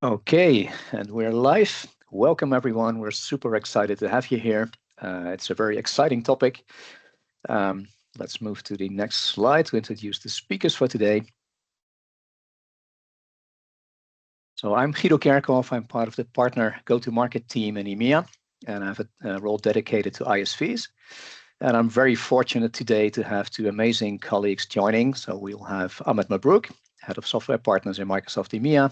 Okay, and we're live. Welcome, everyone. We're super excited to have you here. It's a very exciting topic. Let's move to the next slide to introduce the speakers for today. So I'm Guido Kerkhoff. I'm part of the partner go-to-market team in EMEA, and I have a role dedicated to ISVs. And I'm very fortunate today to have two amazing colleagues joining. So we'll have Ahmed Mabrouk, Head of Software Partners in Microsoft EMEA,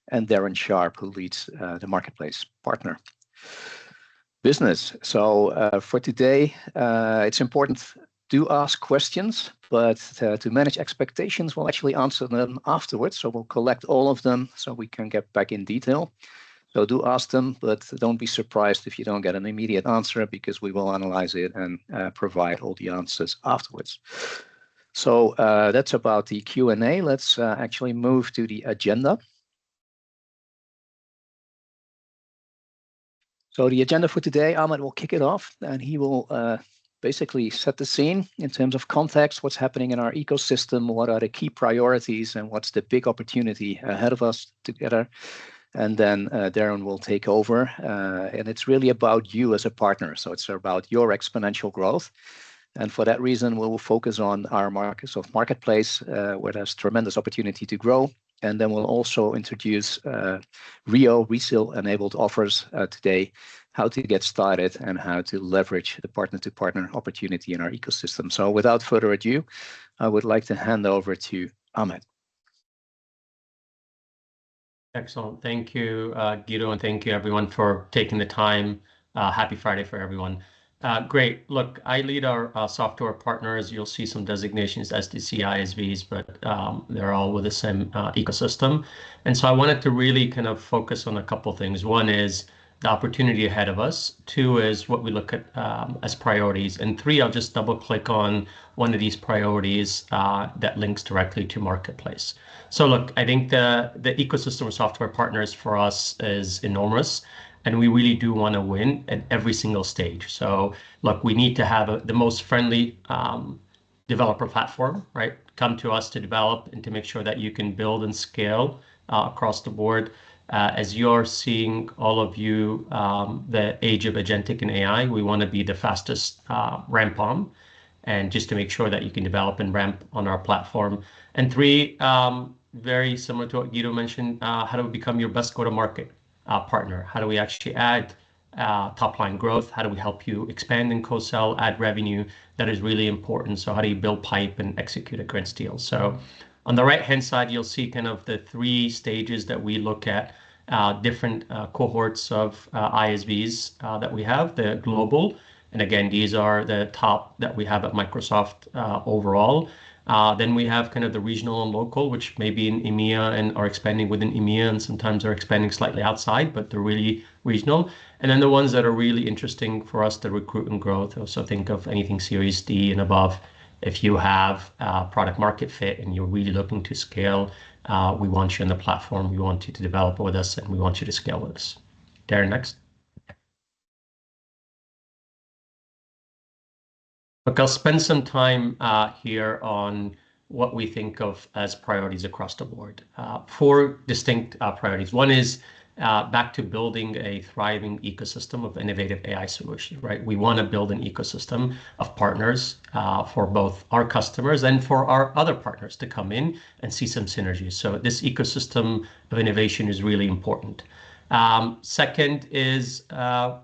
and Darren Sharp, who leads the Marketplace Partner business. So for today, it's important to ask questions, but to manage expectations, we'll actually answer them afterwards. So we'll collect all of them so we can get back in detail. So do ask them, but don't be surprised if you don't get an immediate answer, because we will analyze it and provide all the answers afterwards. So that's about the Q&A. Let's actually move to the agenda. So the agenda for today, Ahmed will kick it off, and he will basically set the scene in terms of context, what's happening in our ecosystem, what are the key priorities, and what's the big opportunity ahead of us together. And then Darren will take over, and it's really about you as a partner. So it's about your exponential growth. And for that reason, we will focus on our Microsoft Marketplace, where there's tremendous opportunity to grow. And then we'll also introduce Resale Enabled Offers today, how to get started and how to leverage the partner-to-partner opportunity in our ecosystem. So without further ado, I would like to hand over to Ahmed. Excellent. Thank you, Guido, and thank you, everyone, for taking the time. Happy Friday for everyone. Great. Look, I lead our software partners. You'll see some designations, SDC, ISVs, but they're all with the same ecosystem. And so I wanted to really kind of focus on a couple of things. One is the opportunity ahead of us. Two is what we look at as priorities. And three, I'll just double click on one of these priorities that links directly to Marketplace. So look, I think the ecosystem of software partners for us is enormous. And we really do want to win at every single stage. So look, we need to have the most friendly developer platform, right? Come to us to develop and to make sure that you can build and scale across the board. As you're seeing, all of you, the age of agentic and AI, we want to be the fastest ramp on, and just to make sure that you can develop and ramp on our platform. And three, very similar to what Guido mentioned, how do we become your best go-to-market partner? How do we actually add top line growth? How do we help you expand and co-sell, add revenue? That is really important. So how do you build pipe and execute against deals? So on the right-hand side, you'll see kind of the three stages that we look at, different cohorts of ISVs that we have, the global. And again, these are the top that we have at Microsoft overall. Then we have kind of the regional and local, which may be in EMEA and are expanding within EMEA, and sometimes are expanding slightly outside, but they're really regional. And then the ones that are really interesting for us to recruit and growth. Also think of anything Series D and above. If you have product market fit and you're really looking to scale, we want you on the platform. We want you to develop with us, and we want you to scale with us. Darren, next. Look, I'll spend some time here on what we think of as priorities across the board. Four distinct priorities. One is back to building a thriving ecosystem of innovative AI solutions, right? We want to build an ecosystem of partners for both our customers and for our other partners to come in and see some synergies. So this ecosystem of innovation is really important. Second is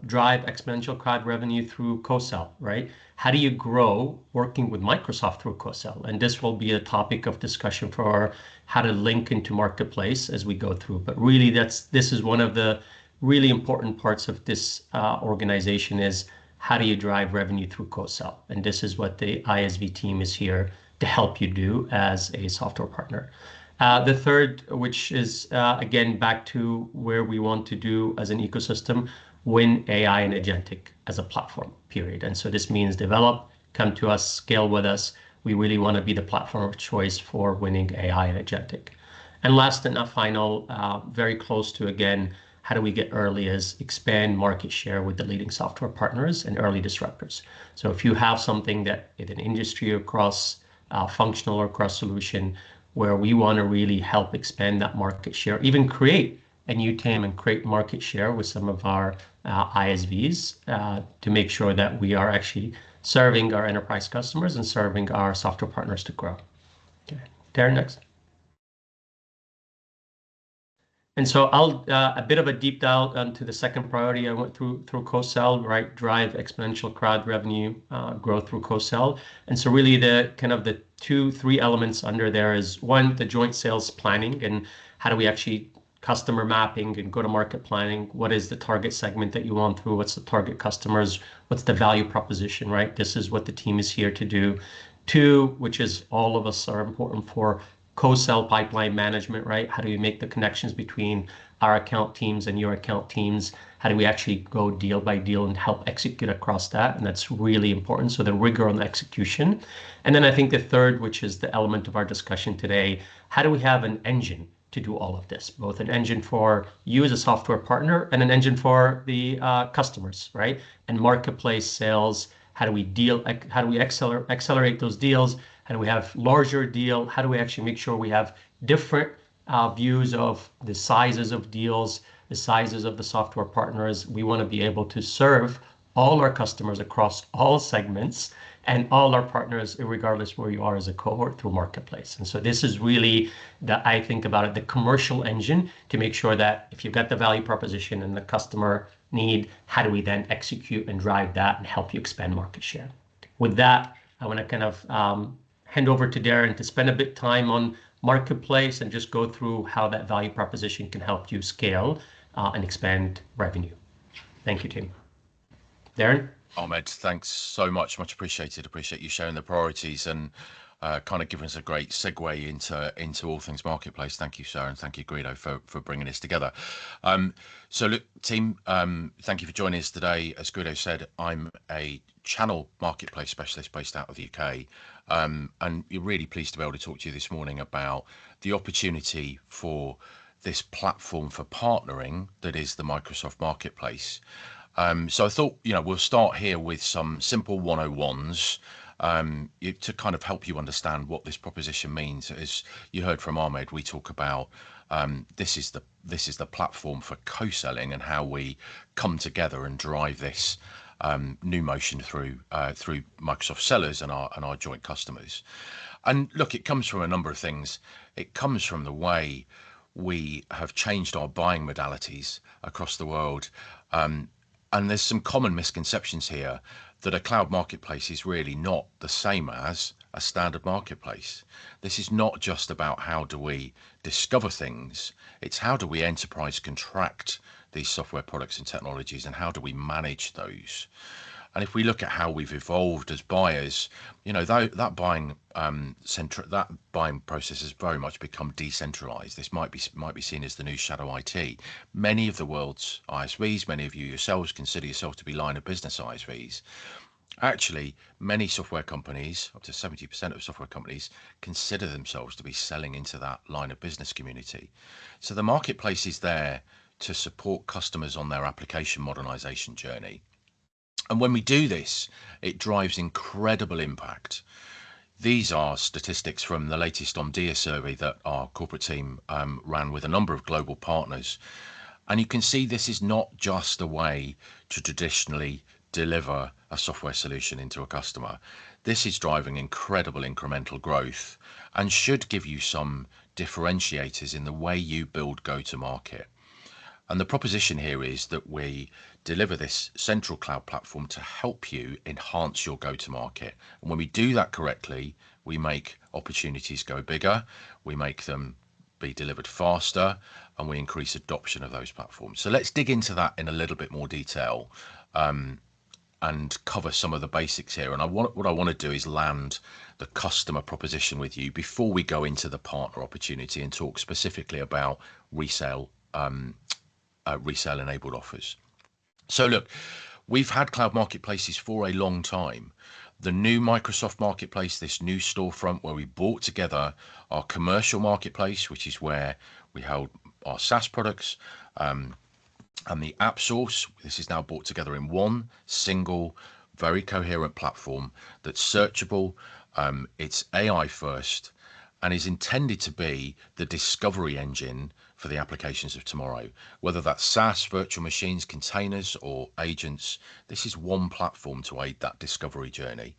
drive exponential cloud revenue through co-sell, right? How do you grow working with Microsoft through co-sell? And this will be a topic of discussion for how to link into Marketplace as we go through. But really, this is one of the really important parts of this organization, is how do you drive revenue through co-sell? And this is what the ISV team is here to help you do as a software partner. The third, which is, again, back to where we want to do as an ecosystem, win AI and agentic as a platform, period. And so this means develop, come to us, scale with us. We really want to be the platform of choice for winning AI and agentic. And last and not final, very close to, again, how do we get early, is expand market share with the leading software partners and early disruptors. So if you have something that in an industry across functional or cross solution, where we want to really help expand that market share, even create and you, Tim, and create market share with some of our ISVs to make sure that we are actually serving our enterprise customers and serving our software partners to grow. Okay, Darren, next. And so I'll a bit of a deep dive into the second priority. I went through co-sell, right? Drive exponential crowd revenue growth through co-sell. And so really the kind of the 2-3 elements under there is one, the joint sales planning, and how do we actually customer mapping and go-to-market planning. What is the target segment that you want through? What's the target customers? What's the value proposition, right? This is what the team is here to do. Two, which is all of us are important for, co-sell pipeline management, right? How do we make the connections between our account teams and your account teams? How do we actually go deal by deal and help execute across that? And that's really important. So the rigor on the execution. And then I think the third, which is the element of our discussion today, how do we have an engine to do all of this, both an engine for you as a software partner and an engine for the customers, right? And marketplace sales, how do we accelerate those deals? How do we have larger deal? How do we actually make sure we have different views of the sizes of deals, the sizes of the software partners? We want to be able to serve all our customers across all segments and all our partners, regardless where you are as a cohort, through marketplace. And so this is really I think about it, the commercial engine to make sure that if you've got the value proposition and the customer need, how do we then execute and drive that and help you expand market share? With that, I want to kind of hand over to Darren to spend a bit time on marketplace and just go through how that value proposition can help you scale and expand revenue. Thank you, Tim. Darren? Ahmed, thanks so much. Much appreciated. Appreciate you sharing the priorities and kind of giving us a great segue into all things marketplace. Thank you, sir, and thank you, Guido, for bringing this together. So look, team, thank you for joining us today. As Guido said, I'm a channel marketplace specialist based out of the UK, and you're really pleased to be able to talk to you this morning about the opportunity for this platform for partnering that is the Microsoft Marketplace. So I thought, we'll start here with some simple 101s to kind of help you understand what this proposition means. As you heard from Ahmed, we talk about this is the platform for co-selling and how we come together and drive this new motion through Microsoft sellers and our joint customers. And look, it comes from a number of things. It comes from the way we have changed our buying modalities across the world. And there's some common misconceptions here that a cloud marketplace is really not the same as a standard marketplace. This is not just about how do we discover things, it's how do we enterprise contract these software products and technologies and how do we manage those. And if we look at how we've evolved as buyers, that buying process has very much become decentralized. This might be seen as the new shadow IT. Many of the world's ISVs, many of you yourselves consider yourself to be line of business ISVs. Actually, many software companies, up to 70% of software companies, consider themselves to be selling into that line of business community. So the marketplace is there to support customers on their application modernization journey. And when we do this, it drives incredible impact. These are statistics from the latest Omdia survey that our corporate team ran with a number of global partners. And you can see this is not just a way to traditionally deliver a software solution into a customer. This is driving incredible incremental growth and should give you some differentiators in the way you build go-to-market. And the proposition here is that we deliver this central cloud platform to help you enhance your go-to-market. And when we do that correctly, we make opportunities go bigger, we make them be delivered faster, and we increase adoption of those platforms. So let's dig into that in a little bit more detail and cover some of the basics here. And what I want to do is land the customer proposition with you before we go into the partner opportunity and talk specifically about resale enabled offers. So look, we've had cloud marketplaces for a long time. The new Microsoft Marketplace, this new storefront where we brought together our commercial marketplace, which is where we held our SaaS products, and the app source. This is now brought together in one single, very coherent platform that's searchable. It's AI first, and is intended to be the discovery engine for the applications of tomorrow. Whether that's SaaS, virtual machines, containers, or agents, this is one platform to aid that discovery journey.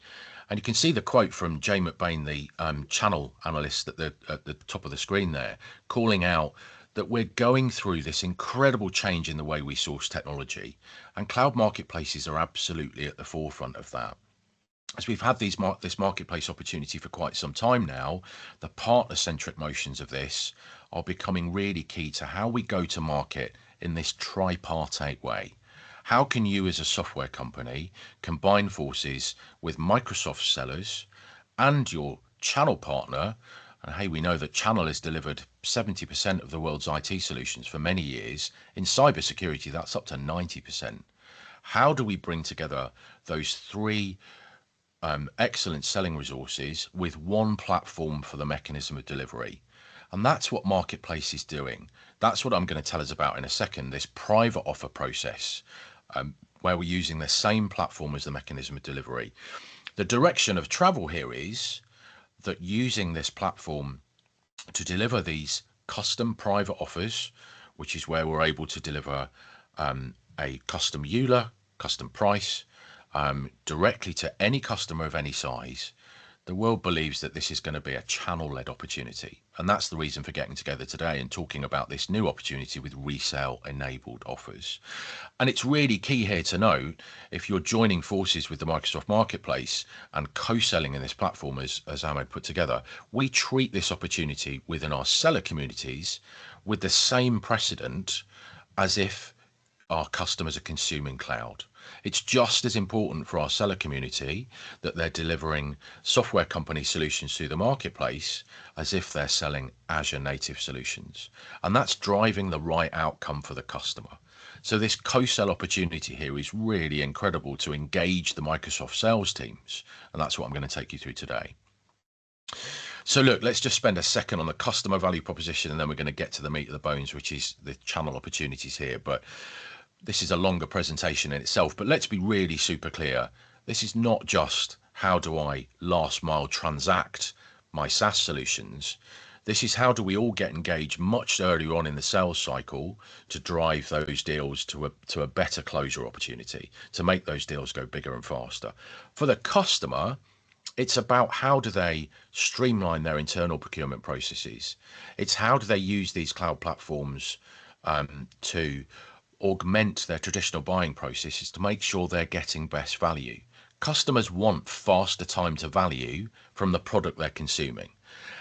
And you can see the quote from Jay McBain, the channel analyst at the top of the screen there, calling out that we're going through this incredible change in the way we source technology, and cloud marketplaces are absolutely at the forefront of that. As we've had this marketplace opportunity for quite some time now, the partner-centric motions of this are becoming really key to how we go to market in this tripartite way. How can you as a software company combine forces with Microsoft sellers and your channel partner? And hey, we know that channel has delivered 70% of the world's IT solutions for many years. In cybersecurity, that's up to 90%. How do we bring together those three excellent selling resources with one platform for the mechanism of delivery? And that's what Marketplace is doing. That's what I'm going to tell us about in a second, this private offer process, where we're using the same platform as the mechanism of delivery. The direction of travel here is that using this platform to deliver these custom private offers, which is where we're able to deliver a custom EULA, custom price, directly to any customer of any size. The world believes that this is going to be a channel-led opportunity. And that's the reason for getting together today and talking about this new opportunity with Resale Enabled Offers. And it's really key here to note, if you're joining forces with the Microsoft Marketplace and co-selling in this platform, as Ahmed put together, we treat this opportunity within our seller communities with the same precedent as if our customers are consuming cloud. It's just as important for our seller community that they're delivering software company solutions through the marketplace as if they're selling Azure native solutions. And that's driving the right outcome for the customer. So this co-sell opportunity here is really incredible to engage the Microsoft sales teams. And that's what I'm going to take you through today. So look, let's just spend a second on the customer value proposition, and then we're going to get to the meat of the bones, which is the channel opportunities here. But this is a longer presentation in itself, but let's be really super clear. This is not just how do I last mile transact my SaaS solutions. This is how do we all get engaged much earlier on in the sales cycle to drive those deals to a better closure opportunity, to make those deals go bigger and faster. For the customer, it's about how do they streamline their internal procurement processes. It's how do they use these cloud platforms to augment their traditional buying processes to make sure they're getting best value. Customers want faster time to value from the product they're consuming.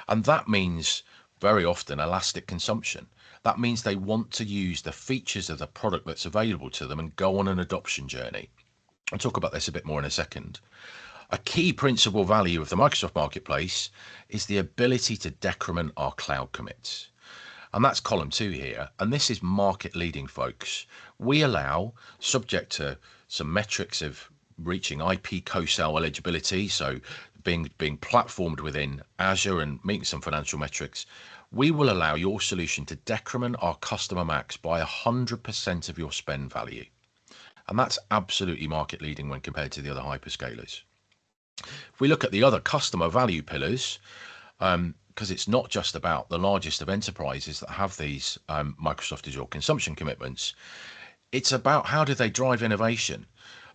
And that means very often elastic consumption. That means they want to use the features of the product that's available to them and go on an adoption journey. I'll talk about this a bit more in a second. A key principal value of the Microsoft Marketplace is the ability to decrement our cloud commits. And that's column 2 here. And this is market leading, folks. We allow, subject to some metrics of reaching IP co-sell eligibility, so being platformed within Azure and meeting some financial metrics, we will allow your solution to decrement our customer max by 100% of your spend value. And that's absolutely market leading when compared to the other hyperscalers. If we look at the other customer value pillars, because it's not just about the largest of enterprises that have these Microsoft Azure consumption commitments, it's about how do they drive innovation,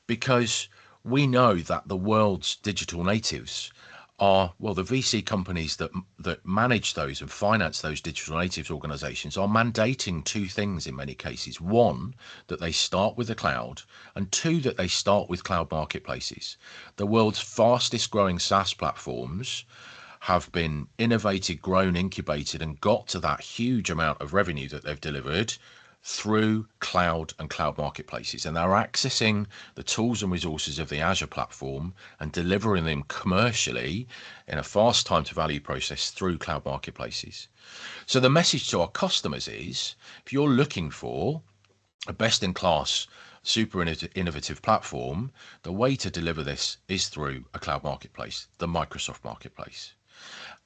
because we know that the world's digital natives are, well, the VC companies that manage those and finance those digital natives organizations are mandating two things in many cases. One, that they start with the cloud, and two, that they start with cloud marketplaces. The world's fastest growing SaaS platforms have been innovated, grown, incubated, and got to that huge amount of revenue that they've delivered through cloud and cloud marketplaces. And they're accessing the tools and resources of the Azure platform and delivering them commercially in a fast time to value process through cloud marketplaces. So the message to our customers is, if you're looking for a best-in-class, super innovative platform, the way to deliver this is through a cloud marketplace, the Microsoft Marketplace.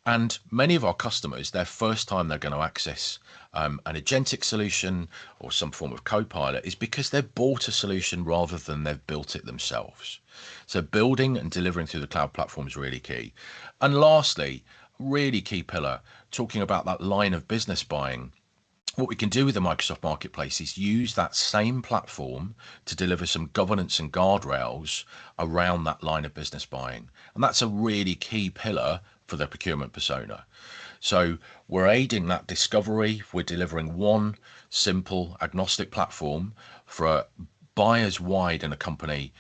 And many of our customers, their first time they're going to access an agentic solution or some form of copilot is because they've bought a solution rather than they've built it themselves. So building and delivering through the cloud platform is really key. And lastly, really key pillar, talking about that line of business buying. What we can do with the Microsoft Marketplace is use that same platform to deliver some governance and guardrails around that line of business buying. And that's a really key pillar for the procurement persona. So we're aiding that discovery. We're delivering one simple agnostic platform for buyers wide in a company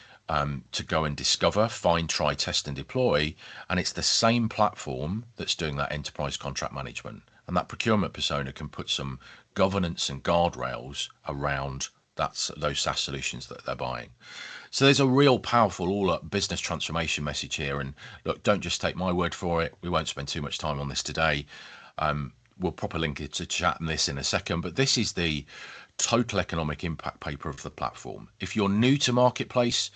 to go and discover, find, try, test and deploy. And it's the same platform that's doing that enterprise contract management. And that procurement persona can put some governance and guardrails around those SaaS solutions that they're buying. So there's a real powerful all-up business transformation message here. And look, don't just take my word for it. We won't spend too much time on this today. We'll proper link it to chat in this in a second, but this is the total economic impact paper of the platform. If you're new to Marketplace,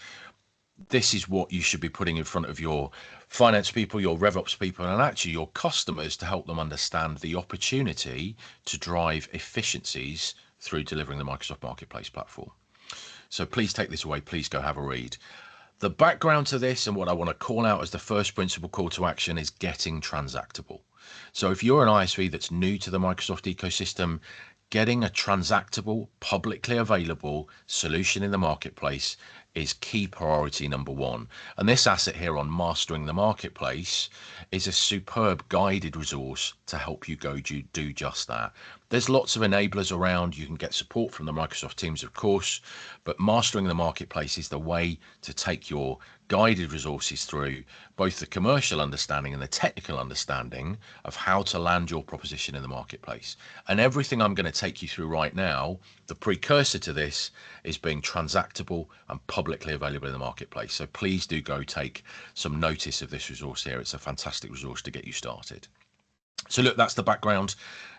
this is what you should be putting in front of your finance people, your RevOps people, and actually your customers to help them understand the opportunity to drive efficiencies through delivering the Microsoft Marketplace platform. So please take this away. Please go have a read. The background to this and what I want to call out as the first principal call to action is getting transactable. So if you're an ISV that's new to the Microsoft ecosystem, getting a transactable, publicly available solution in the marketplace is key priority number one. And this asset here on Mastering the Marketplace is a superb guided resource to help you go do just that. There's lots of enablers around. You can get support from the Microsoft teams, of course, but Mastering the Marketplace is the way to take your guided resources through both the commercial understanding and the technical understanding of how to land your proposition in the marketplace. And everything I'm going to take you through right now, the precursor to this is being transactable and publicly available in the marketplace. So please do go take some notice of this resource here. It's a fantastic resource to get you started. So look, that's the background.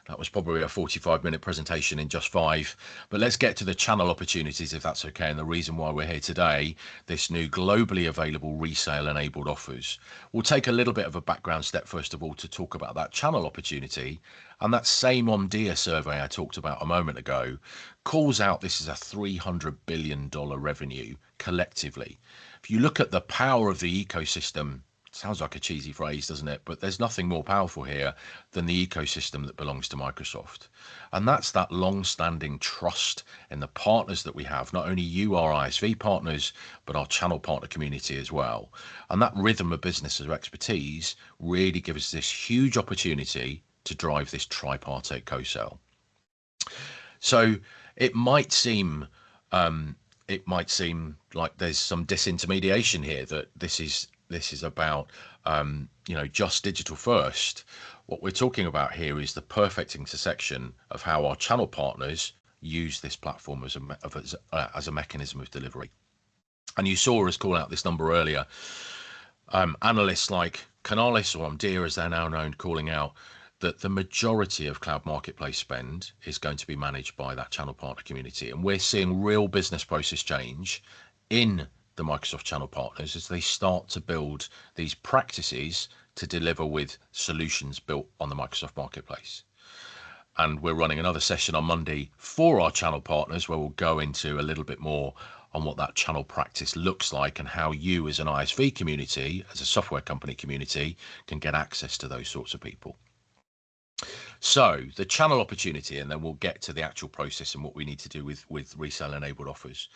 That was probably a 45-minute presentation in just 5, but let's get to the channel opportunities, if that's okay, and the reason why we're here today, this new globally available Resale Enabled Offers. We'll take a little bit of a background step, first of all, to talk about that channel opportunity, and that same Omdia survey I talked about a moment ago calls out this is a $300 billion revenue collectively. If you look at the power of the ecosystem, sounds like a cheesy phrase, doesn't it? But there's nothing more powerful here than the ecosystem that belongs to Microsoft. And that's that long-standing trust in the partners that we have, not only you, our ISV partners, but our channel partner community as well. And that rhythm of business of expertise really gives us this huge opportunity to drive this tripartite co-sell. So it might seem like there's some disintermediation here, that this is about just digital first. What we're talking about here is the perfect intersection of how our channel partners use this platform as a mechanism of delivery. And you saw us call out this number earlier. Analysts like Canalys, or Omdia as they're now known, calling out that the majority of cloud marketplace spend is going to be managed by that channel partner community. And we're seeing real business process change in the Microsoft channel partners as they start to build these practices to deliver with solutions built on the Microsoft Marketplace. And we're running another session on Monday for our channel partners where we'll go into a little bit more on what that channel practice looks like and how you as an ISV community, as a software company community, can get access to those sorts of people. So the channel opportunity, and then we'll get to the actual process and what we need to do with Resale Enabled Offers.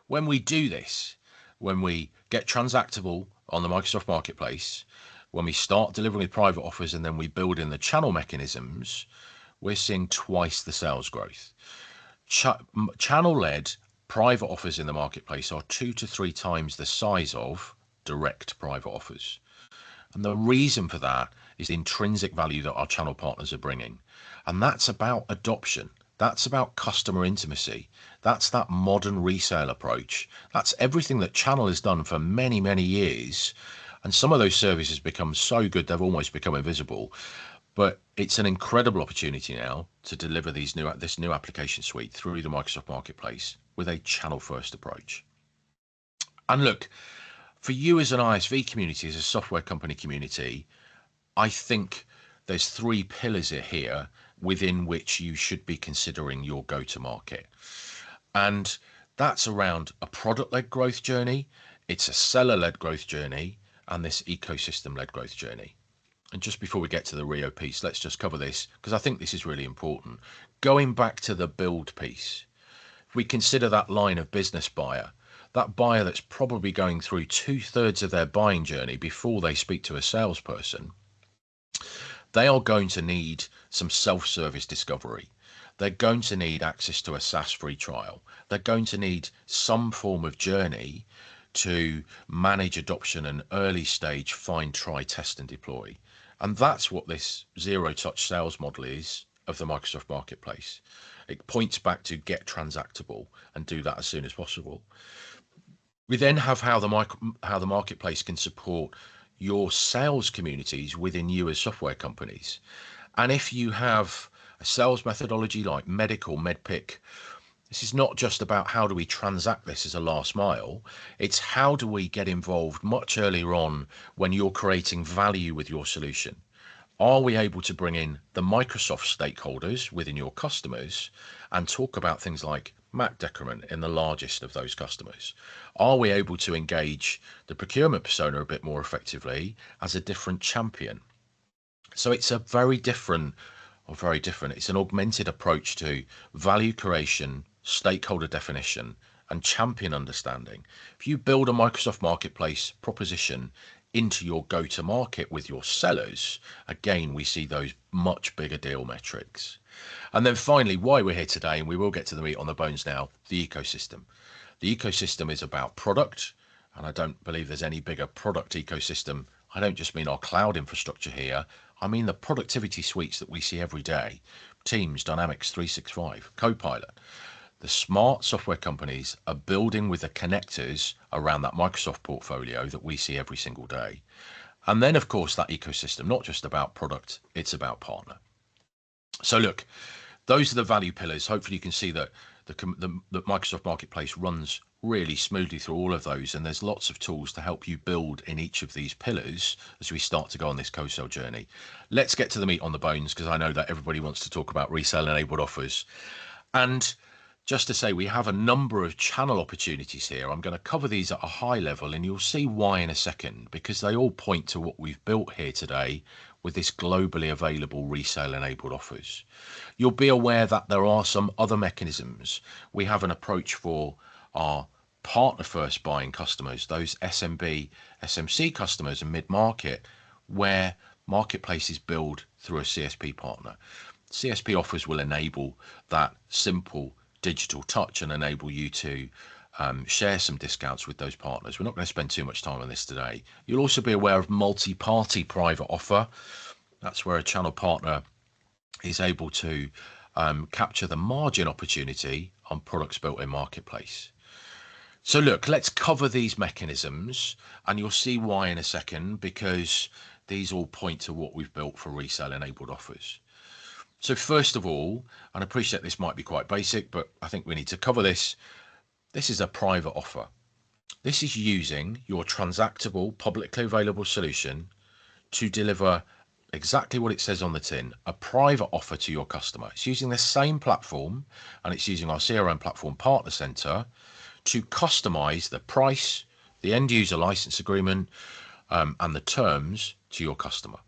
When we do this, when we get transactable on the Microsoft Marketplace, when we start delivering with private offers and then we build in the channel mechanisms, we're seeing twice the sales growth. Channel-led private offers in the marketplace are 2 to 3 times the size of direct private offers. And the reason for that is the intrinsic value that our channel partners are bringing. And that's about adoption. That's about customer intimacy. That's that modern resale approach. That's everything that channel has done for many, many years. And some of those services become so good, they've almost become invisible. But it's an incredible opportunity now to deliver this new application suite through the Microsoft Marketplace with a channel first approach. And look, for you as an ISV community, as a software company community, I think there's 3 pillars here within which you should be considering your go-to-market. And that's around a product-led growth journey, it's a seller-led growth journey, and this ecosystem-led growth journey. And just before we get to the Rio piece, let's just cover this because I think this is really important. Going back to the build piece, if we consider that line of business buyer, that buyer that's probably going through 2/3 of their buying journey before they speak to a salesperson, they are going to need some self-service discovery. They're going to need access to a SaaS free trial. They're going to need some form of journey to manage adoption and early stage find, try, test and deploy. And that's what this zero touch sales model is of the Microsoft Marketplace. It points back to get transactable and do that as soon as possible. We then have how the marketplace can support your sales communities within you as software companies. And if you have a sales methodology like Medical, MedPick, this is not just about how do we transact this as a last mile, it's how do we get involved much earlier on when you're creating value with your solution. Are we able to bring in the Microsoft stakeholders within your customers and talk about things like MAC decrement in the largest of those customers? Are we able to engage the procurement persona a bit more effectively as a different champion? So it's a very different, it's an augmented approach to value creation, stakeholder definition, and champion understanding. If you build a Microsoft Marketplace proposition into your go-to-market with your sellers, again, we see those much bigger deal metrics. And then finally, why we're here today, and we will get to the meat on the bones now, the ecosystem. The ecosystem is about product, and I don't believe there's any bigger product ecosystem. I don't just mean our cloud infrastructure here. I mean the productivity suites that we see every day. Teams, Dynamics 365, Copilot. The smart software companies are building with the connectors around that Microsoft portfolio that we see every single day. And then, of course, that ecosystem, not just about product, it's about partner. So look, those are the value pillars. Hopefully you can see that the Microsoft Marketplace runs really smoothly through all of those. And there's lots of tools to help you build in each of these pillars as we start to go on this co-sell journey. Let's get to the meat on the bones, because I know that everybody wants to talk about resale enabled offers. And just to say, we have a number of channel opportunities here. I'm going to cover these at a high level, and you'll see why in a second, because they all point to what we've built here today with this globally available resale enabled offers. You'll be aware that there are some other mechanisms. We have an approach for our partner first buying customers, those SMB, SMC customers and mid-market, where marketplaces build through a CSP partner. CSP offers will enable that simple digital touch and enable you to share some discounts with those partners. We're not going to spend too much time on this today. You'll also be aware of multi-party private offer. That's where a channel partner is able to capture the margin opportunity on products built in marketplace. So look, let's cover these mechanisms, and you'll see why in a second, because these all point to what we've built for resale enabled offers. So first of all, and I appreciate this might be quite basic, but I think we need to cover this. This is a private offer. This is using your transactable, publicly available solution to deliver exactly what it says on the tin, a private offer to your customer. It's using the same platform, and it's using our CRM platform Partner Center to customize the price, the end user license agreement, and the terms to your customer.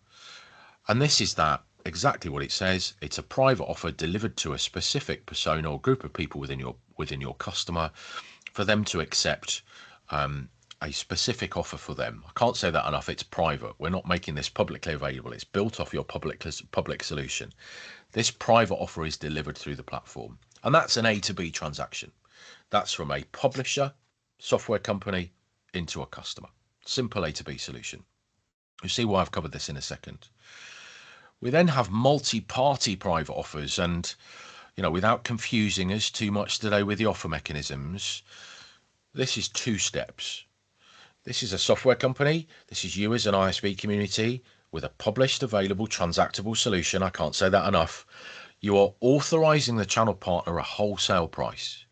And this is that exactly what it says. It's a private offer delivered to a specific persona or group of people within your customer for them to accept a specific offer for them. I can't say that enough. It's private. We're not making this publicly available. It's built off your public solution. This private offer is delivered through the platform, and that's an A to B transaction. That's from a publisher, software company, into a customer. Simple A to B solution. You'll see why I've covered this in a second. We then have multi-party private offers, and without confusing us too much today with the offer mechanisms, this is two steps. This is a software company. This is you as an ISV community with a published, available, transactable solution. I can't say that enough. You are authorizing the channel partner a wholesale price.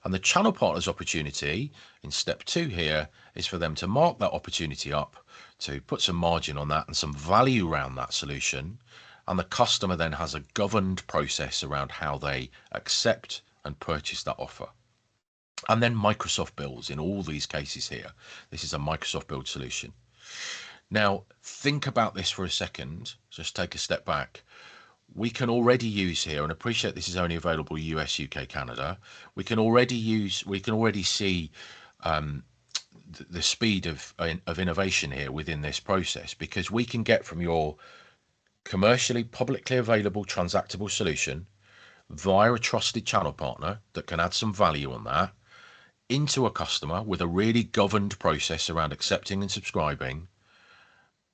And the channel partner's opportunity in step 2 here is for them to mark that opportunity up, to put some margin on that and some value around that solution. And the customer then has a governed process around how they accept and purchase that offer. And then Microsoft bills in all these cases here. This is a Microsoft build solution. Now, think about this for a second. Just take a step back. We can already use here, and appreciate this is only available US, UK, Canada. We can already see the speed of innovation here within this process, because we can get from your commercially publicly available transactable solution via a trusted channel partner that can add some value on that into a customer with a really governed process around accepting and subscribing,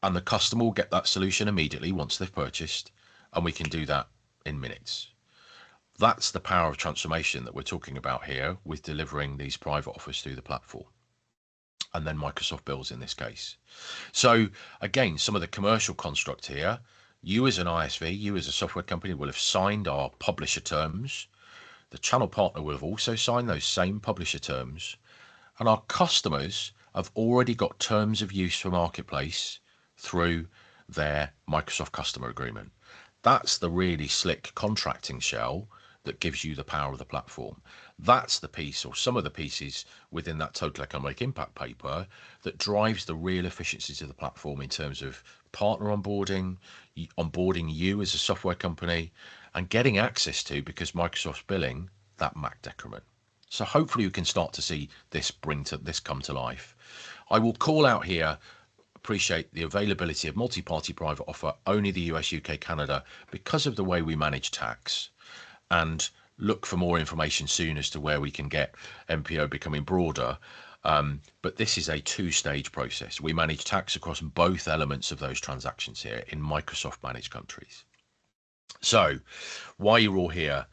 and the customer will get that solution immediately once they've purchased, and we can do that in minutes. That's the power of transformation that we're talking about here with delivering these private offers through the platform, and then Microsoft bills in this case. So again, some of the commercial construct here, you as an ISV, you as a software company will have signed our publisher terms. The channel partner will have also signed those same publisher terms, and our customers have already got terms of use for Marketplace through their Microsoft customer agreement. That's the really slick contracting shell that gives you the power of the platform. That's the piece, or some of the pieces within that total economic impact paper, that drives the real efficiencies of the platform in terms of partner onboarding you as a software company, and getting access to, because Microsoft's billing, that MAC decrement. So hopefully you can start to see this come to life. I will call out here, appreciate the availability of multi-party private offer, only the US, UK, Canada, because of the way we manage tax, and look for more information soon as to where we can get MPO becoming broader. But this is a two-stage process. We manage tax across both elements of those transactions here in Microsoft managed countries. So while you're all here,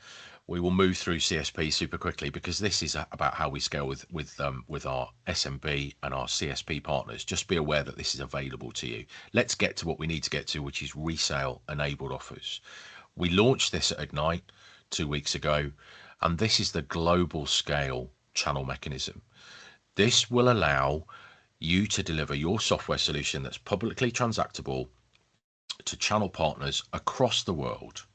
we will move through CSP super quickly, because this is about how we scale with our SMB and our CSP partners. Just be aware that this is available to you. Let's get to what we need to get to, which is resale enabled offers. We launched this at Ignite 2 weeks ago, and this is the global scale channel mechanism. This will allow you to deliver your software solution that's publicly transactable to channel partners across the world.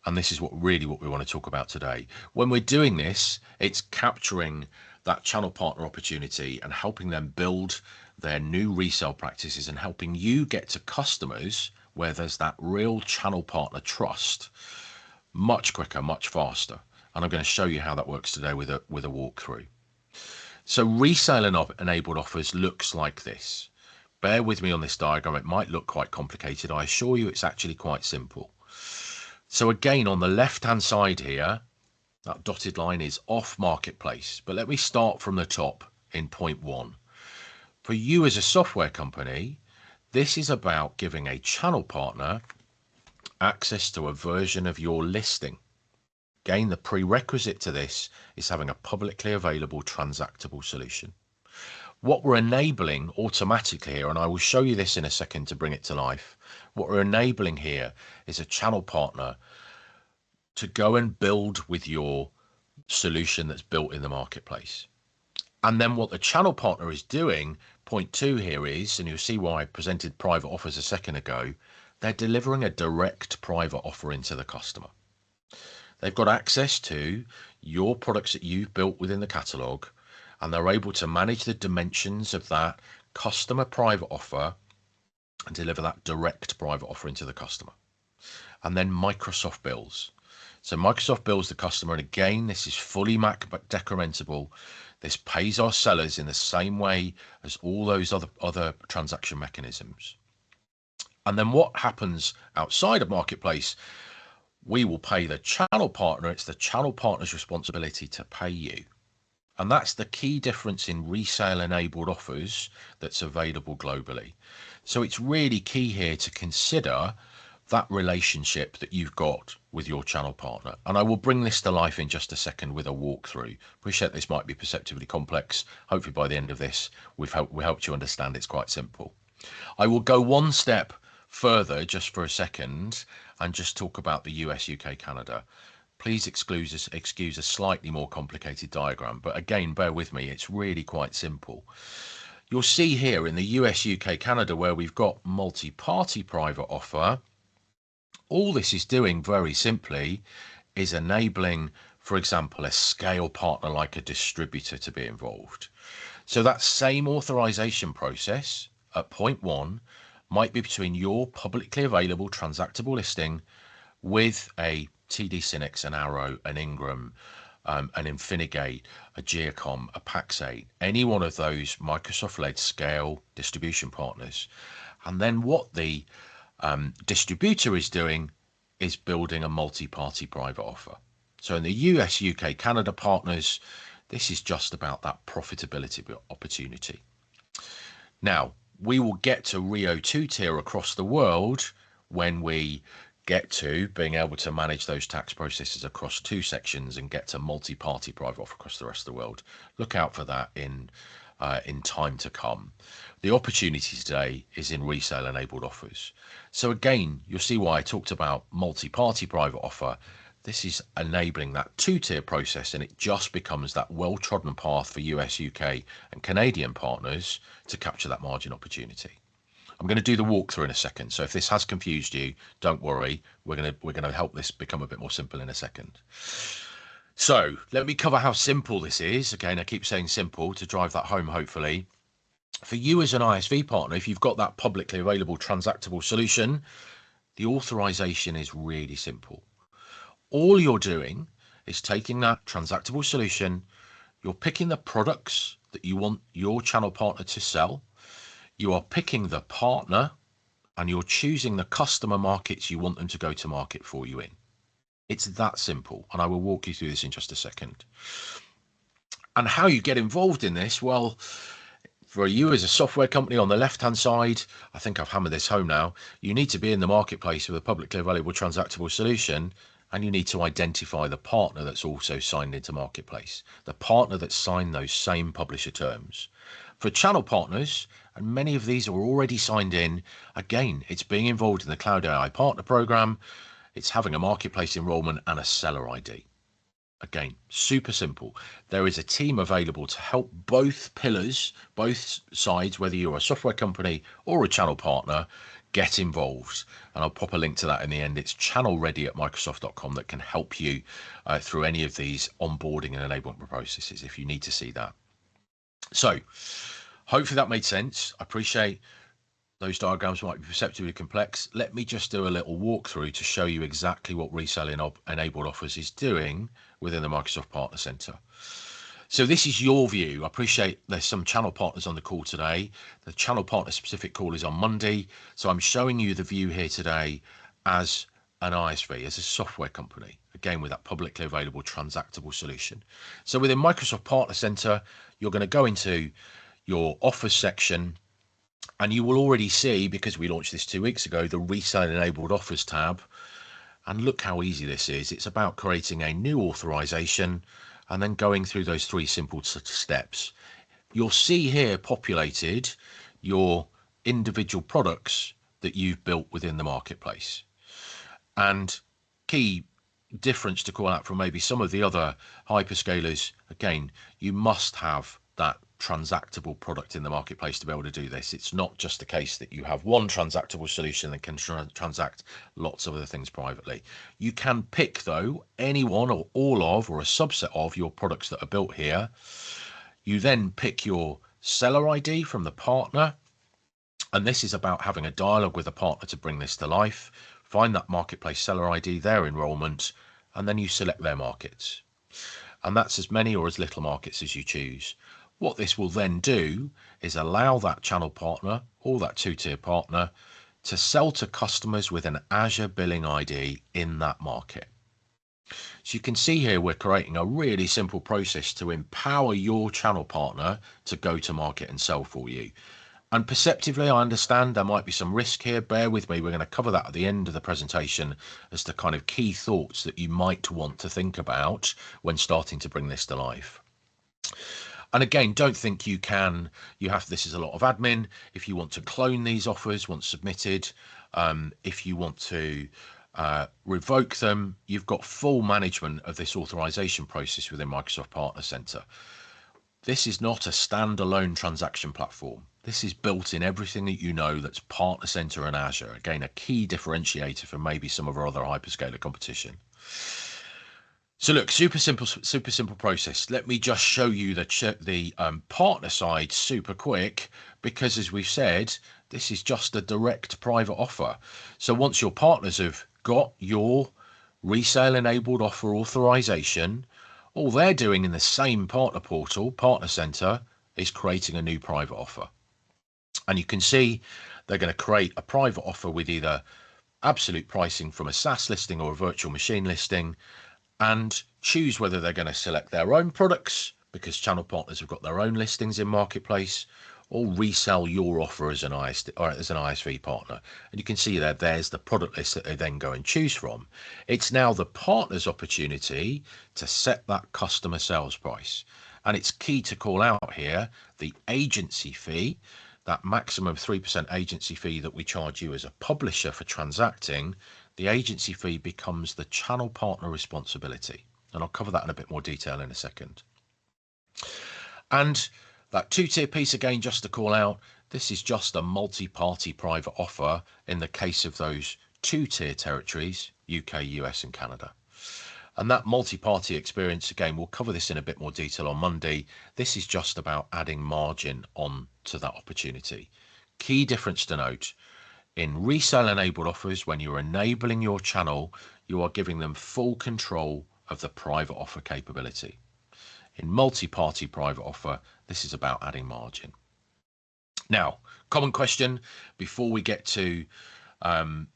And this is what we want to talk about today. When we're doing this, it's capturing that channel partner opportunity and helping them build their new resale practices, and helping you get to customers where there's that real channel partner trust much quicker, much faster. And I'm going to show you how that works today with a walkthrough. So resale enabled offers looks like this. Bear with me on this diagram. It might look quite complicated. I assure you it's actually quite simple. So again, on the left-hand side here, that dotted line is off Marketplace. But let me start from the top in point 1. For you as a software company, this is about giving a channel partner access to a version of your listing. Again, the prerequisite to this is having a publicly available transactable solution. What we're enabling automatically here, and I will show you this in a second to bring it to life, what we're enabling here is a channel partner to go and build with your solution that's built in the Marketplace. And then what the channel partner is doing, point 2 here is, and you'll see why I presented private offers a second ago, they're delivering a direct private offer into the customer. They've got access to your products that you've built within the catalog, and they're able to manage the dimensions of that customer private offer and deliver that direct private offer into the customer. And then Microsoft bills. So Microsoft bills the customer, and again, this is fully MAC decrementable. This pays our sellers in the same way as all those other transaction mechanisms. And then what happens outside of Marketplace, we will pay the channel partner. It's the channel partner's responsibility to pay you. And that's the key difference in resale enabled offers that's available globally. So it's really key here to consider that relationship that you've got with your channel partner. And I will bring this to life in just a second with a walkthrough. Appreciate this might be perceptively complex. Hopefully by the end of this, we helped you understand it's quite simple. I will go one step further just for a second and just talk about the US, UK, Canada. Please excuse a slightly more complicated diagram, but again, bear with me, it's really quite simple. You'll see here in the US, UK, Canada, where we've got multi-party private offer, all this is doing very simply is enabling, for example, a scale partner like a distributor to be involved. So that same authorization process at point 1 might be between your publicly available transactable listing with a TD Synnex, an Arrow, an Ingram, an Infinigate, a Geocom, a Pax8, any one of those Microsoft-led scale distribution partners. And then what the distributor is doing is building a multi-party private offer. So in the US, UK, Canada partners, this is just about that profitability opportunity. Now, we will get to Rio 2 tier across the world when we get to being able to manage those tax processes across 2 sections and get to multi-party private offer across the rest of the world. Look out for that in time to come. The opportunity today is in resale enabled offers. So again, you'll see why I talked about multi-party private offer. This is enabling that 2-tier process, and it just becomes that well-trodden path for US, UK and Canadian partners to capture that margin opportunity. I'm going to do the walkthrough in a second, so if this has confused you, don't worry. We're going to help this become a bit more simple in a second. So let me cover how simple this is. Again, I keep saying simple to drive that home, hopefully. For you as an ISV partner, if you've got that publicly available transactable solution, the authorization is really simple. All you're doing is taking that transactable solution, you're picking the products that you want your channel partner to sell, you are picking the partner, and you're choosing the customer markets you want them to go to market for you in. It's that simple, and I will walk you through this in just a second. And how you get involved in this, well, for you as a software company on the left-hand side, I think I've hammered this home now, you need to be in the marketplace with a publicly available transactable solution, and you need to identify the partner that's also signed into marketplace, the partner that's signed those same publisher terms. For channel partners, and many of these are already signed in, again, it's being involved in the Cloud AI Partner Program, it's having a marketplace enrollment and a seller ID. Again, super simple. There is a team available to help both pillars, both sides, whether you're a software company or a channel partner, get involved. And I'll pop a link to that in the end. It's channelready@microsoft.com that can help you through any of these onboarding and enablement processes if you need to see that. So hopefully that made sense. I appreciate those diagrams might be perceptibly complex. Let me just do a little walkthrough to show you exactly what Resale Enabled Offers is doing within the Microsoft Partner Center. So this is your view. I appreciate there's some channel partners on the call today. The channel partner specific call is on Monday. So I'm showing you the view here today as an ISV, as a software company, again, with that publicly available transactable solution. So within Microsoft Partner Center, you're going to go into your offers section, and you will already see, because we launched this 2 weeks ago, the Resale Enabled Offers tab. And look how easy this is. It's about creating a new authorization and then going through those 3 simple steps. You'll see here populated your individual products that you've built within the marketplace. And key difference to call out from maybe some of the other hyperscalers, again, you must have that transactable product in the marketplace to be able to do this. It's not just the case that you have one transactable solution that can transact lots of other things privately. You can pick, though, any one or all of or a subset of your products that are built here. You then pick your seller ID from the partner, and this is about having a dialogue with the partner to bring this to life. Find that marketplace seller ID, their enrollment, and then you select their markets. And that's as many or as little markets as you choose. What this will then do is allow that channel partner or that 2-tier partner to sell to customers with an Azure billing ID in that market. So you can see here we're creating a really simple process to empower your channel partner to go to market and sell for you. And perceptively, I understand there might be some risk here. Bear with me. We're going to cover that at the end of the presentation as to kind of key thoughts that you might want to think about when starting to bring this to life. And again, don't think this is a lot of admin. If you want to clone these offers once submitted, if you want to revoke them, you've got full management of this authorization process within Microsoft Partner Center. This is not a standalone transaction platform. This is built in everything that you know that's Partner Center and Azure. Again, a key differentiator from maybe some of our other hyperscaler competition. So look, super simple process. Let me just show you the partner side super quick, because as we've said, this is just a direct private offer. So once your partners have got your resale enabled offer authorization, all they're doing in the same partner portal, Partner Center, is creating a new private offer. And you can see they're going to create a private offer with either absolute pricing from a SaaS listing or a virtual machine listing, and choose whether they're going to select their own products, because channel partners have got their own listings in marketplace, or resell your offer as an ISV partner. And you can see there's the product list that they then go and choose from. It's now the partner's opportunity to set that customer sales price. And it's key to call out here the agency fee, that maximum 3% agency fee that we charge you as a publisher for transacting. The agency fee becomes the channel partner responsibility. And I'll cover that in a bit more detail in a second. And that two-tier piece, again, just to call out, this is just a multi-party private offer in the case of those two-tier territories, UK, US and Canada. And that multi-party experience, again, we'll cover this in a bit more detail on Monday. This is just about adding margin on to that opportunity. Key difference to note, in resale enabled offers, when you're enabling your channel, you are giving them full control of the private offer capability. In multi-party private offer, this is about adding margin. Now, common question before we get to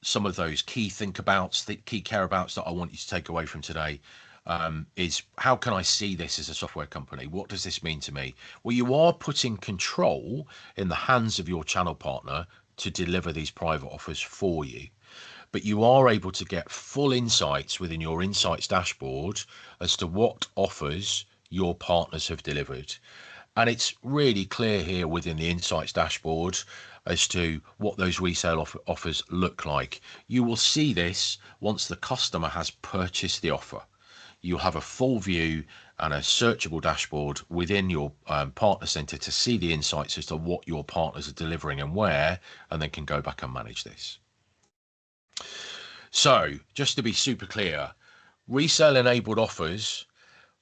some of those key think-abouts, the key care-abouts that I want you to take away from today, is how can I see this as a software company? What does this mean to me? Well, you are putting control in the hands of your channel partner to deliver these private offers for you, but you are able to get full insights within your insights dashboard as to what offers your partners have delivered. And it's really clear here within the insights dashboard as to what those resale offers look like. You will see this once the customer has purchased the offer. You'll have a full view and a searchable dashboard within your partner center to see the insights as to what your partners are delivering and where, and then can go back and manage this. So just to be super clear, resale enabled offers,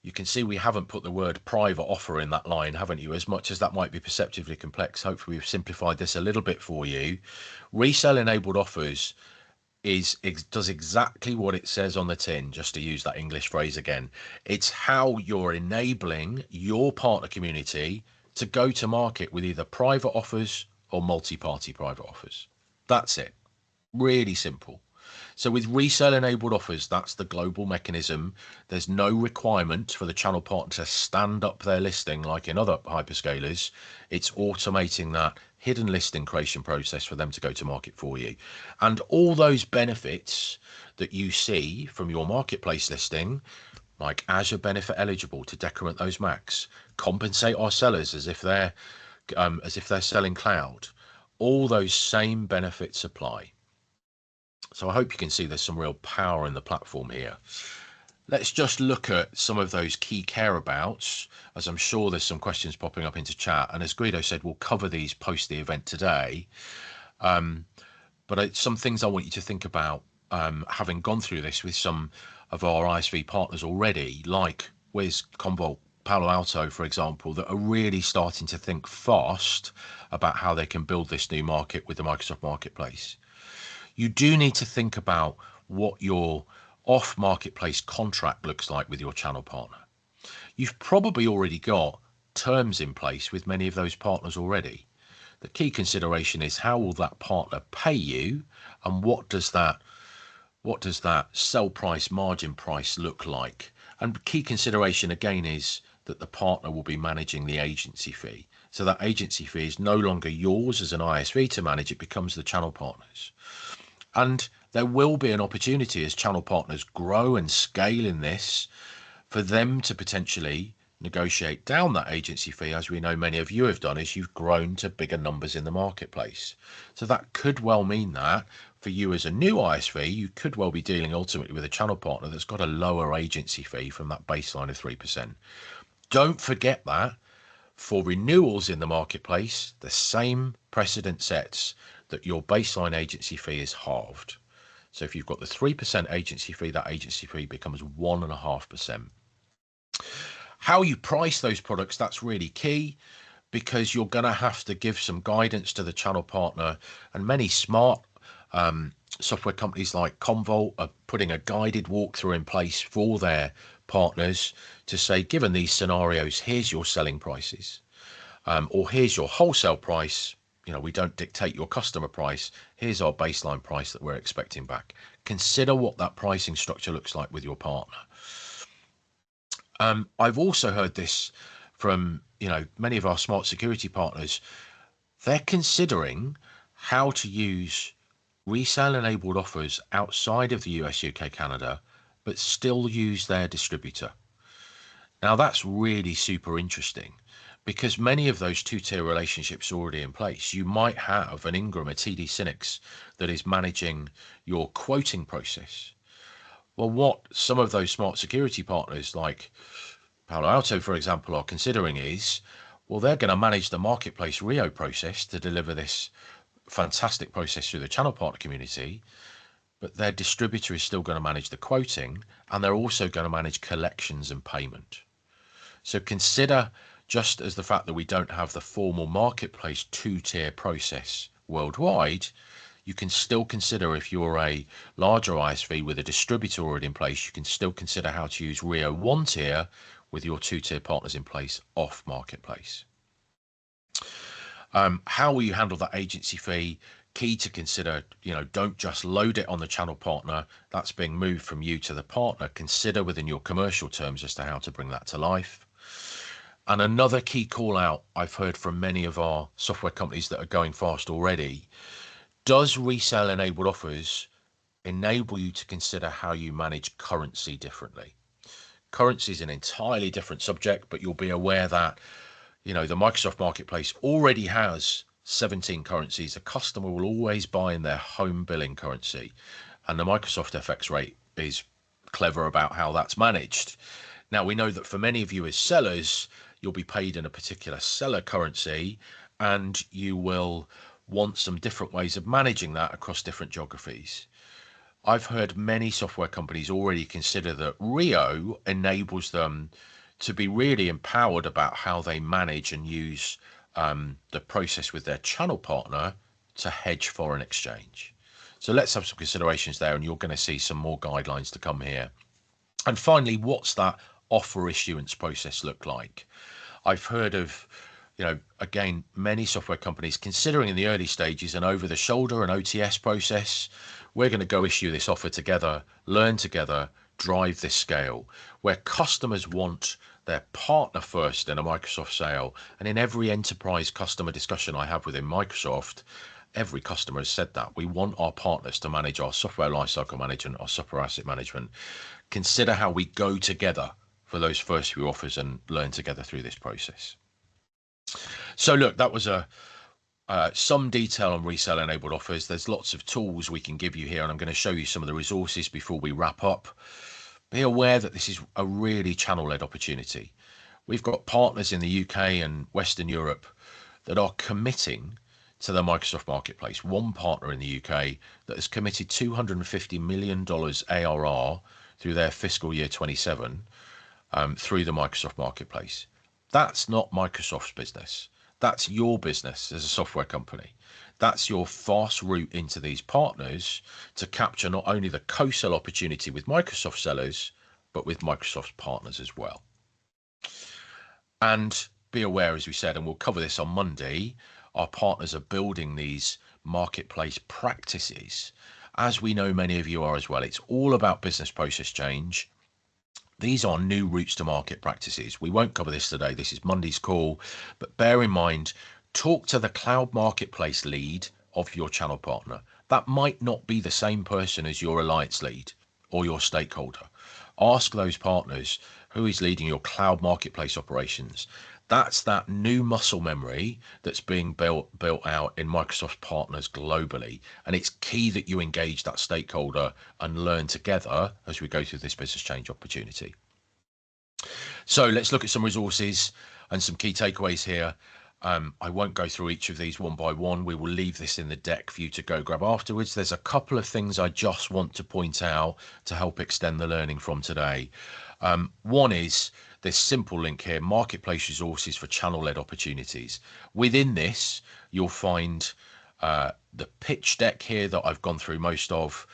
you can see we haven't put the word private offer in that line, haven't you? As much as that might be perceptively complex, hopefully we've simplified this a little bit for you. Resale enabled offers does exactly what it says on the tin, just to use that English phrase again. It's how you're enabling your partner community to go to market with either private offers or multi-party private offers. That's it. Really simple. So with resale enabled offers, that's the global mechanism. There's no requirement for the channel partner to stand up their listing like in other hyperscalers. It's automating that hidden listing creation process for them to go to market for you. And all those benefits that you see from your marketplace listing, like Azure benefit eligible to decrement those MACs, compensate our sellers as if they're selling cloud, all those same benefits apply. So I hope you can see there's some real power in the platform here. Let's just look at some of those key care-abouts, as I'm sure there's some questions popping up into chat. And as Guido said, we'll cover these post the event today. But some things I want you to think about, having gone through this with some of our ISV partners already, like Wiz, Commvault, Palo Alto, for example, that are really starting to think fast about how they can build this new market with the Microsoft Marketplace. You do need to think about what your off-marketplace contract looks like with your channel partner. You've probably already got terms in place with many of those partners already. The key consideration is how will that partner pay you, and what does that sell price, margin price look like? And key consideration again is that the partner will be managing the agency fee. So that agency fee is no longer yours as an ISV to manage, it becomes the channel partners. And there will be an opportunity as channel partners grow and scale in this for them to potentially negotiate down that agency fee, as we know many of you have done as you've grown to bigger numbers in the marketplace. So that could well mean that for you as a new ISV, you could well be dealing ultimately with a channel partner that's got a lower agency fee from that baseline of 3%. Don't forget that for renewals in the marketplace, the same precedent sets that your baseline agency fee is halved. So if you've got the 3% agency fee, that agency fee becomes 1.5%. How you price those products, that's really key, because you're going to have to give some guidance to the channel partner, and many smart software companies like Commvault are putting a guided walkthrough in place for their partners to say, given these scenarios, here's your selling prices, or here's your wholesale price. You know, we don't dictate your customer price. Here's our baseline price that we're expecting back. Consider what that pricing structure looks like with your partner. I've also heard this from, you know, many of our smart security partners. They're considering how to use resale enabled offers outside of the US, UK, Canada, but still use their distributor. Now that's really super interesting, because many of those two-tier relationships are already in place. You might have an Ingram, a TD Synnex that is managing your quoting process. Well, what some of those smart security partners like Palo Alto, for example, are considering is, well, they're going to manage the marketplace Rio process to deliver this fantastic process through the channel partner community, but their distributor is still going to manage the quoting, and they're also going to manage collections and payment. So consider, just as the fact that we don't have the formal marketplace two-tier process worldwide, you can still consider, if you're a larger ISV with a distributor already in place, you can still consider how to use Rio one tier with your two-tier partners in place off marketplace. How will you handle that agency fee? Key to consider, you know, don't just load it on the channel partner. That's being moved from you to the partner. Consider within your commercial terms as to how to bring that to life. And another key call out I've heard from many of our software companies that are going fast already: does resale enabled offers enable you to consider how you manage currency differently? Currency is an entirely different subject, but you'll be aware that, you know, the Microsoft Marketplace already has 17 currencies. A customer will always buy in their home billing currency, and the Microsoft FX rate is clever about how that's managed. Now, we know that for many of you as sellers, you'll be paid in a particular seller currency, and you will want some different ways of managing that across different geographies. I've heard many software companies already consider that Rio enables them to be really empowered about how they manage and use the process with their channel partner to hedge foreign exchange. So let's have some considerations there, and you're going to see some more guidelines to come here. And finally, what's that offer issuance process look like? I've heard of, you know, again, many software companies considering in the early stages an over the shoulder and OTS process. We're going to go issue this offer together, learn together, drive this scale, where customers want their partner first in a Microsoft sale. And in every enterprise customer discussion I have within Microsoft, every customer has said that we want our partners to manage our software lifecycle management, our software asset management. Consider how we go together for those first few offers and learn together through this process. So look, that was some detail on resale enabled offers. There's lots of tools we can give you here, and I'm going to show you some of the resources before we wrap up. Be aware that this is a really channel-led opportunity. We've got partners in the UK and Western Europe that are committing to the Microsoft Marketplace. One partner in the UK that has committed $250 million ARR through their fiscal year 27 through the Microsoft Marketplace. That's not Microsoft's business. That's your business as a software company. That's your fast route into these partners to capture not only the co-sell opportunity with Microsoft sellers, but with Microsoft partners as well. And be aware, as we said, and we'll cover this on Monday, our partners are building these marketplace practices. As we know, many of you are as well. It's all about business process change. These are new routes to market practices. We won't cover this today. This is Monday's call, but bear in mind, talk to the cloud marketplace lead of your channel partner. That might not be the same person as your alliance lead or your stakeholder. Ask those partners who is leading your cloud marketplace operations. That's that new muscle memory that's being built out in Microsoft partners globally. And it's key that you engage that stakeholder and learn together as we go through this business change opportunity. So let's look at some resources and some key takeaways here. I won't go through each of these one by one. We will leave this in the deck for you to go grab afterwards. There's a couple of things I just want to point out to help extend the learning from today. One is this simple link here, marketplace resources for channel-led opportunities. Within this, you'll find the pitch deck here that I've gone through most of.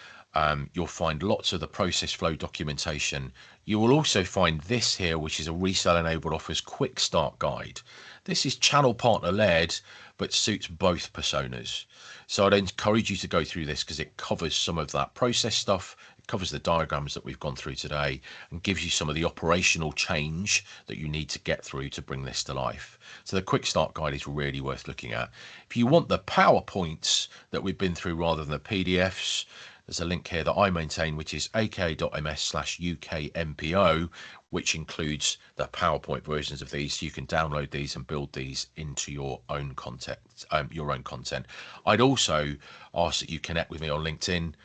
You'll find lots of the process flow documentation. You will also find this here, which is a Resale Enabled Offers quick start guide. This is channel partner led, but suits both personas. So I'd encourage you to go through this because it covers some of that process stuff. It covers the diagrams that we've gone through today and gives you some of the operational change that you need to get through to bring this to life. So the quick start guide is really worth looking at. If you want the PowerPoints that we've been through rather than the PDFs, there's a link here that I maintain, which is aka.ms/UKMPO, which includes the PowerPoint versions of these. So you can download these and build these into your own content. I'd also ask that you connect with me on LinkedIn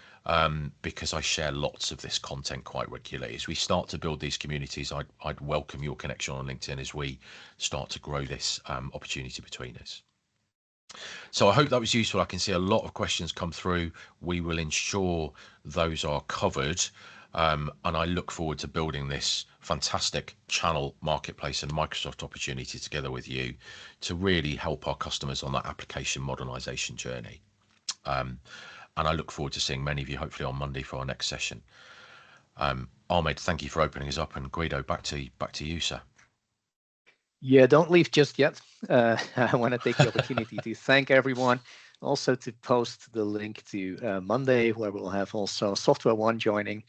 because I share lots of this content quite regularly. As we start to build these communities, I'd welcome your connection on LinkedIn as we start to grow this opportunity between us. So I hope that was useful. I can see a lot of questions come through. We will ensure those are covered. And I look forward to building this fantastic channel marketplace and Microsoft opportunity together with you to really help our customers on that application modernization journey. And I look forward to seeing many of you hopefully on Monday for our next session. Ahmed, thank you for opening us up, and Guido, back to you, sir. Yeah, don't leave just yet. I want to take the opportunity to thank everyone. Also to post the link to Monday, where we'll have also Software One joining.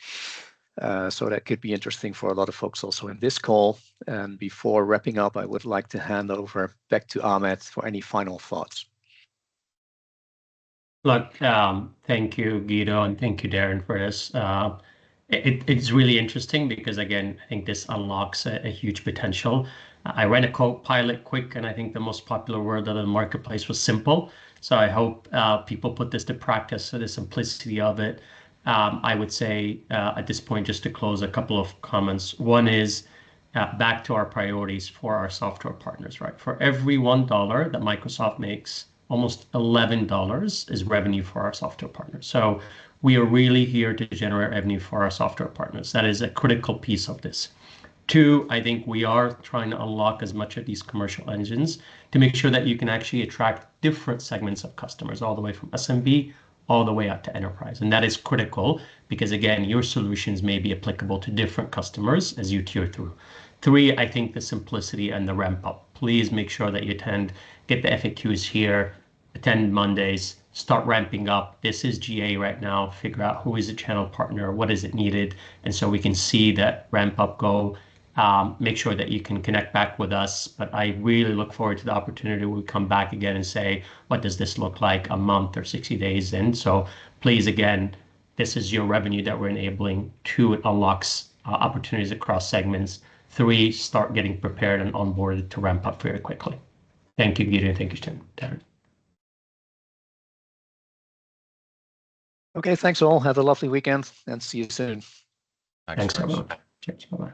So that could be interesting for a lot of folks also in this call. And before wrapping up, I would like to hand over back to Ahmed for any final thoughts. Look, thank you, Guido, and thank you, Darren, for this. It's really interesting because, again, I think this unlocks a huge potential. I ran a co-pilot quick, and I think the most popular word out of the marketplace was simple. So I hope people put this to practice, so the simplicity of it. I would say at this point, just to close, a couple of comments. One is back to our priorities for our software partners, right? For every $1 that Microsoft makes, almost $11 is revenue for our software partners. So we are really here to generate revenue for our software partners. That is a critical piece of this. Two, I think we are trying to unlock as much of these commercial engines to make sure that you can actually attract different segments of customers, all the way from SMB all the way up to enterprise. And that is critical because, again, your solutions may be applicable to different customers as you tier through. Three, I think the simplicity and the ramp up. Please make sure that you attend, get the FAQs here, attend Mondays, start ramping up. This is GA right now. Figure out who is a channel partner, what is it needed, and so we can see that ramp up go. Make sure that you can connect back with us. But I really look forward to the opportunity we come back again and say, what does this look like a month or 60 days in? So please, again, this is your revenue that we're enabling. Two, it unlocks opportunities across segments. Three, start getting prepared and onboarded to ramp up very quickly. Thank you, Guido. Thank you, Darren. Okay, thanks all. Have a lovely weekend and see you soon. Thanks everyone. Cheers. Bye-bye.